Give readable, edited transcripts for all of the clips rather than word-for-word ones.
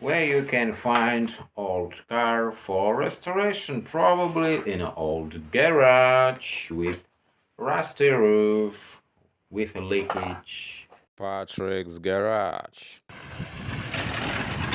where you can find old car for restoration, probably in an old garage with rusty roof, with a leakage. Patrick's Garage.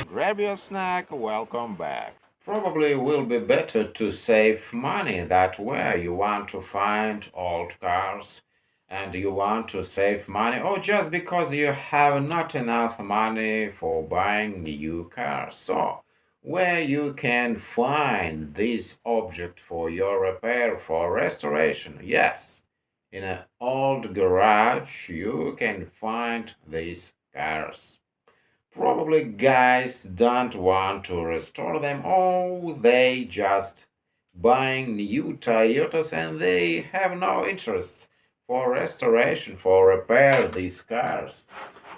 Grab your snack, welcome back. Probably will be better to save money that way. You want to find old cars and you want to save money, or just because you have not enough money for buying new cars. So, where you can find this object for your repair, for restoration? Yes, in an old garage you can find these cars. Probably guys don't want to restore them. Oh, they just buying new Toyotas and they have no interest for restoration, for repair these cars.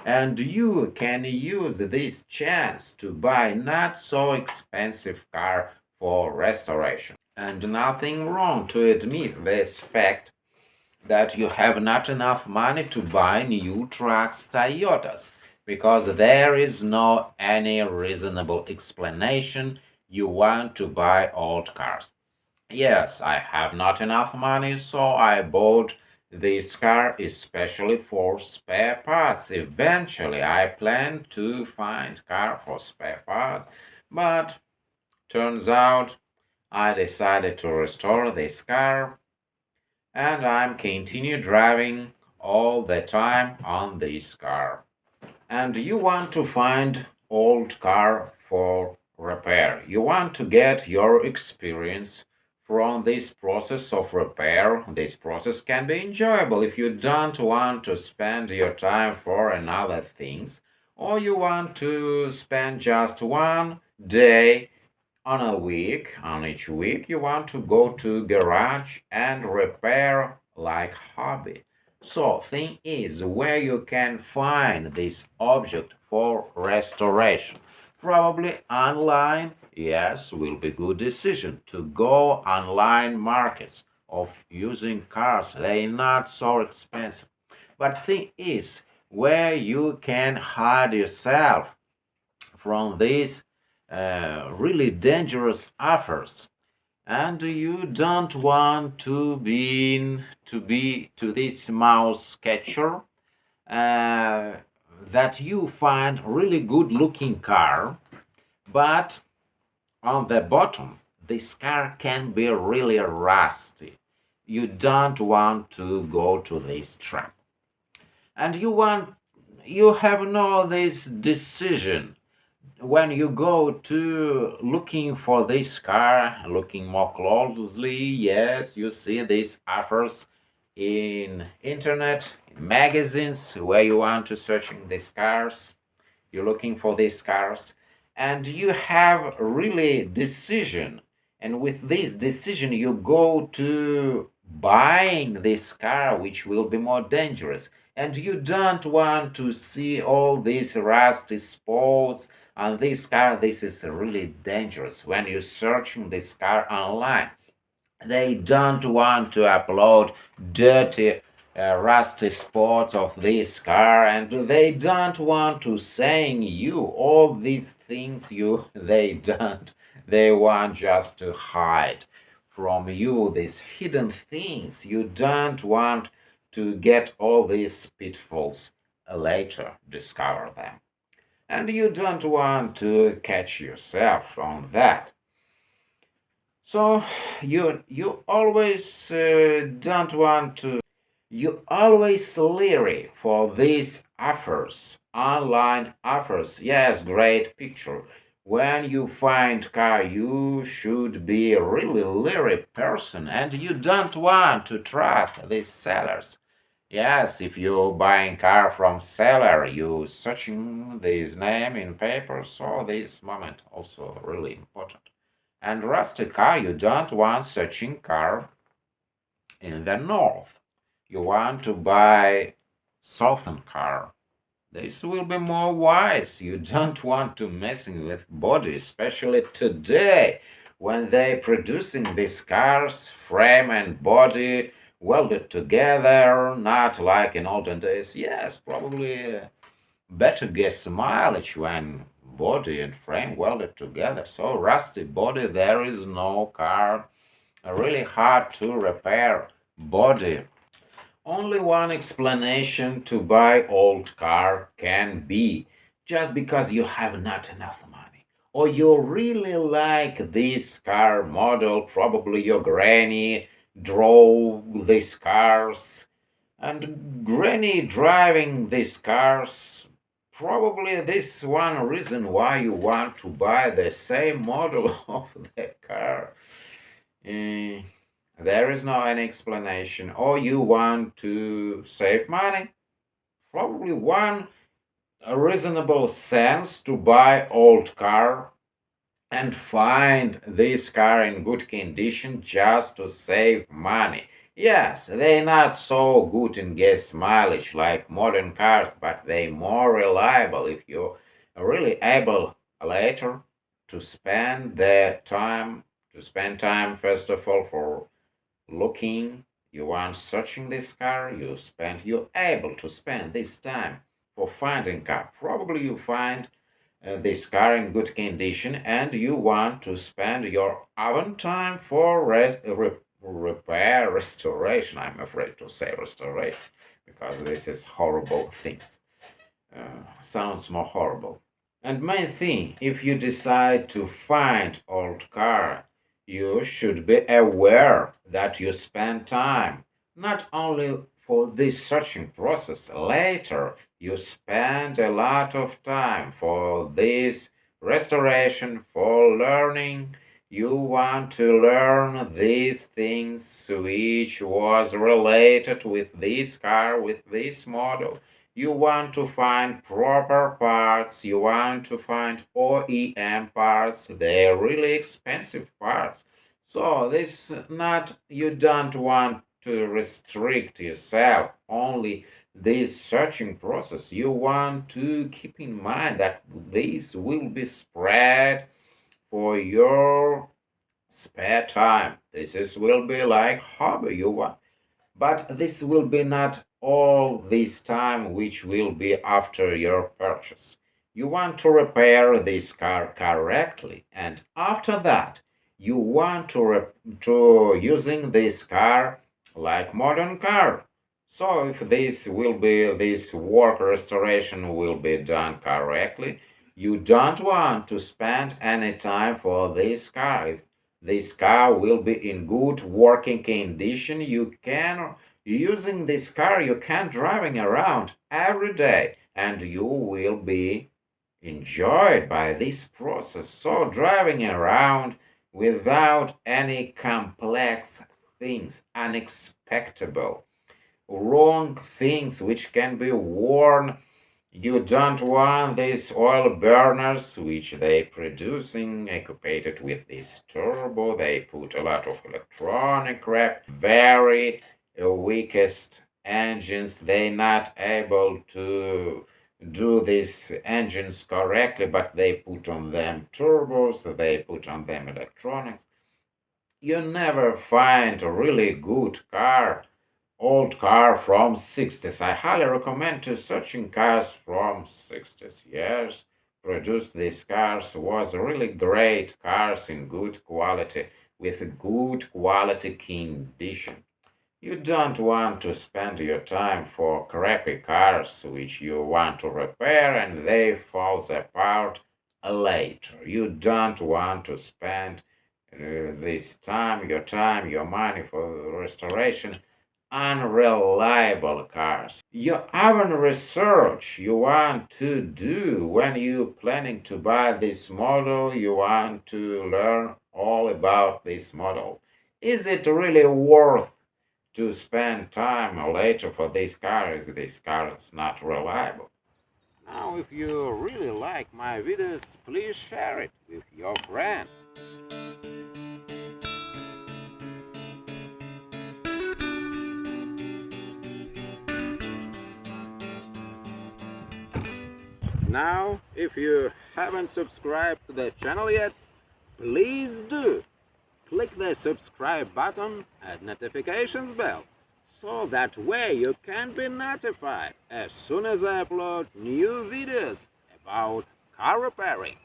And you can use this chance to buy not so expensive car for restoration. And nothing wrong to admit this fact that you have not enough money to buy new trucks Toyotas because there is no any reasonable explanation you want to buy old cars. Yes, I have not enough money, so I bought this car especially for spare parts. Eventually, I plan to find car for spare parts, but turns out I decided to restore this car and I'm continue driving all the time on this car. And you want to find old car for repair. You want to get your experience from this process of repair. This process can be enjoyable if you don't want to spend your time for another things, or you want to spend just one day on each week, you want to go to garage and repair like hobby. So, thing is, where you can find this object for restoration? Probably online. Yes, will be good decision to go online markets of using cars. They not so expensive. But thing is, where you can hide yourself from these really dangerous offers, and you don't want to this mouse catcher uh, that you find really good looking car, but on the bottom this car can be really rusty. You don't want to go to this trap, and you have no this decision when you go to looking for this car, looking more closely. Yes, you see these offers in internet, in magazines, where you want to searching these cars. You're looking for these cars, and you have really decision. And with this decision, you go to buying this car, which will be more dangerous. And you don't want to see all these rusty spots on this car. This is really dangerous when you're searching this car online. They don't want to upload dirty, rusty spots of this car, and they don't want to saying you all these things. You they don't. They want just to hide from you these hidden things. You don't want to get all these pitfalls later. Discover them, and you don't want to catch yourself on that. So you always don't want to. You always leery for these offers, online offers. Yes, great picture. When you find car, you should be a really leery person, and you don't want to trust these sellers. Yes, if you buying car from seller, you searching this name in paper. So this moment also really important. And rusty car, you don't want searching car in the north. You want to buy southern car. This will be more wise. You don't want to messing with body, especially today when they producing these cars, frame and body welded together, not like in olden days. Yes, probably better guess mileage when body and frame welded together. So rusty body, there is no car. Really hard to repair body. Only one explanation to buy old car can be just because you have not enough money. Or you really like this car model, probably your granny drove these cars, and granny driving these cars, probably this one reason why you want to buy the same model of the car. Eh, there is no any explanation. Or you want to save money. Probably one reasonable sense to buy old car and find this car in good condition just to save money. Yes, they not so good in gas mileage like modern cars, but they more reliable if you really able later to spend the time to spend time first of all for looking. You want searching this car, you're able to spend this time for finding car. Probably you find this car in good condition and you want to spend your own time for repair, restoration. I'm afraid to say restoration because this is horrible things. Sounds more horrible. And main thing, if you decide to find old car, you should be aware that you spend time not only for this searching process. Later, you spend a lot of time for this restoration, for learning. You want to learn these things which was related with this car, with this model. You want to find proper parts, you want to find OEM parts, they're really expensive parts. So this not you don't want to restrict yourself only this searching process. You want to keep in mind that this will be spread for your spare time. Will be like hobby you want, but this will be not all this time which will be after your purchase. You want to repair this car correctly, and after that, you want to using this car like modern car. So if this work restoration will be done correctly, you don't want to spend any time for this car. If this car will be in good working condition, you can using this car you can driving around every day and you will be enjoyed by this process. So driving around without any complex things, unexpected, wrong things which can be worn. You don't want these oil burners which they producing occupied with this turbo. They put a lot of electronic crap, very weakest engines. They not able to do these engines correctly, but they put on them turbos, they put on them electronics. You never find a really good car, old car from 60s. I highly recommend to searching cars from 60s. Yes, produced these cars was really great cars in good quality with good quality condition. You don't want to spend your time for crappy cars which you want to repair and they falls apart later. You don't want to spend this time, your money for restoration unreliable cars. Your own research you want to do when you planning to buy this model, you want to learn all about this model. Is it really worth to spend time later for this car? Is this car is not reliable? Now, if you really like my videos, please share it with your friends. Now, if you haven't subscribed to the channel yet, please do. Click the subscribe button and notifications bell so that way you can be notified as soon as I upload new videos about car repairing.